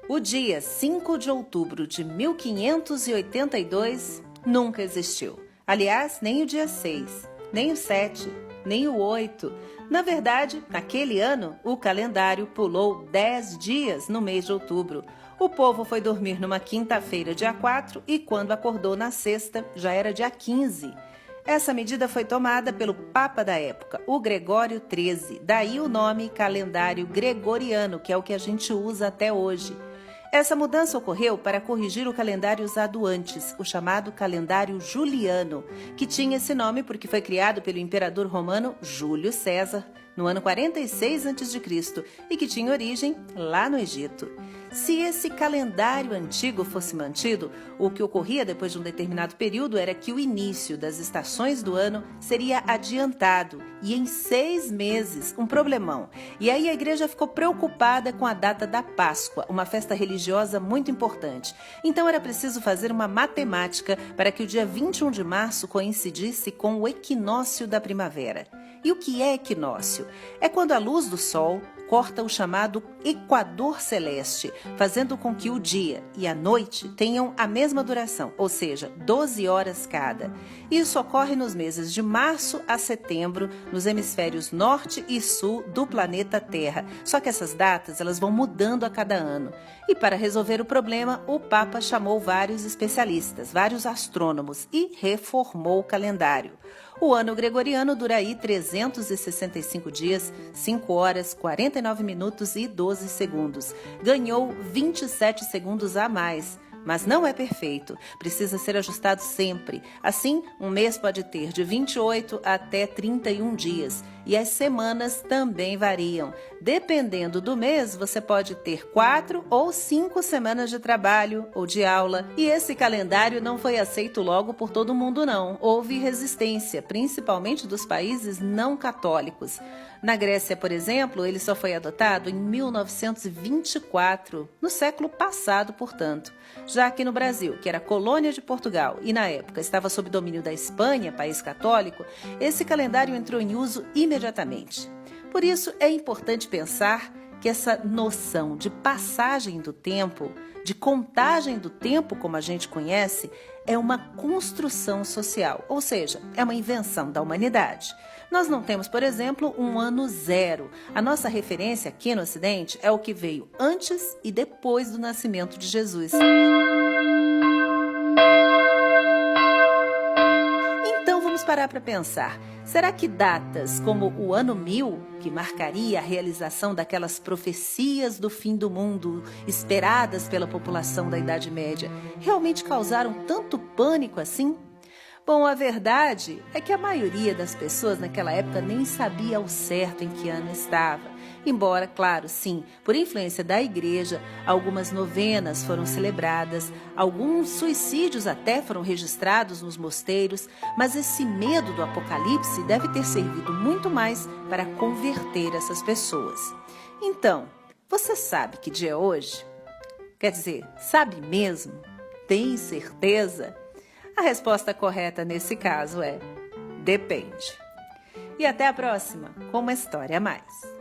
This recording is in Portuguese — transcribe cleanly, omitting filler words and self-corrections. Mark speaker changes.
Speaker 1: O dia 5 de outubro de 1582 nunca existiu. Aliás, nem o dia 6, nem o 7, nem o 8. Na verdade, naquele ano, o calendário pulou 10 dias no mês de outubro. O povo foi dormir numa quinta-feira, dia 4, e quando acordou na sexta, já era dia 15. Essa medida foi tomada pelo Papa da época, o Gregório XIII. Daí o nome calendário gregoriano, que é o que a gente usa até hoje. Essa mudança ocorreu para corrigir o calendário usado antes, o chamado calendário juliano, que tinha esse nome porque foi criado pelo imperador romano Júlio César no ano 46 a.C. e que tinha origem lá no Egito. Se esse calendário antigo fosse mantido, o que ocorria depois de um determinado período era que o início das estações do ano seria adiantado e em 6 meses, um problemão. E aí a igreja ficou preocupada com a data da Páscoa, uma festa religiosa muito importante. Então era preciso fazer uma matemática para que o dia 21 de março coincidisse com o equinócio da primavera. E o que é equinócio? É quando a luz do sol corta o chamado equador celeste, fazendo com que o dia e a noite tenham a mesma duração, ou seja, 12 horas cada. Isso ocorre nos meses de março a setembro, nos hemisférios norte e sul do planeta Terra. Só que essas datas elas vão mudando a cada ano. E para resolver o problema, o Papa chamou vários especialistas, vários astrônomos e reformou o calendário. O ano gregoriano dura aí 365 dias, 5 horas, 49 minutos e 12 segundos. Ganhou 27 segundos a mais. Mas não é perfeito, precisa ser ajustado sempre. Assim, um mês pode ter de 28 até 31 dias. E as semanas também variam. Dependendo do mês, você pode ter 4 ou 5 semanas de trabalho ou de aula. E esse calendário não foi aceito logo por todo mundo, não. Houve resistência, principalmente dos países não católicos. Na Grécia, por exemplo, ele só foi adotado em 1924, no século passado, portanto. Já aqui no Brasil, que era colônia de Portugal e na época estava sob domínio da Espanha, país católico, esse calendário entrou em uso imediatamente. Por isso é importante pensar que essa noção de passagem do tempo, de contagem do tempo como a gente conhece, é uma construção social, ou seja, é uma invenção da humanidade. Nós não temos, por exemplo, um ano zero. A nossa referência aqui no Ocidente é o que veio antes e depois do nascimento de Jesus. Então vamos parar para pensar. Será que datas como o ano 1000, que marcaria a realização daquelas profecias do fim do mundo esperadas pela população da Idade Média, realmente causaram tanto pânico assim? Bom, a verdade é que a maioria das pessoas naquela época nem sabia ao certo em que ano estava. Embora, claro, sim, por influência da igreja, algumas novenas foram celebradas, alguns suicídios até foram registrados nos mosteiros, mas esse medo do apocalipse deve ter servido muito mais para converter essas pessoas. Então, você sabe que dia é hoje? Quer dizer, sabe mesmo? Tem certeza? A resposta correta nesse caso é: depende. E até a próxima com uma história a mais.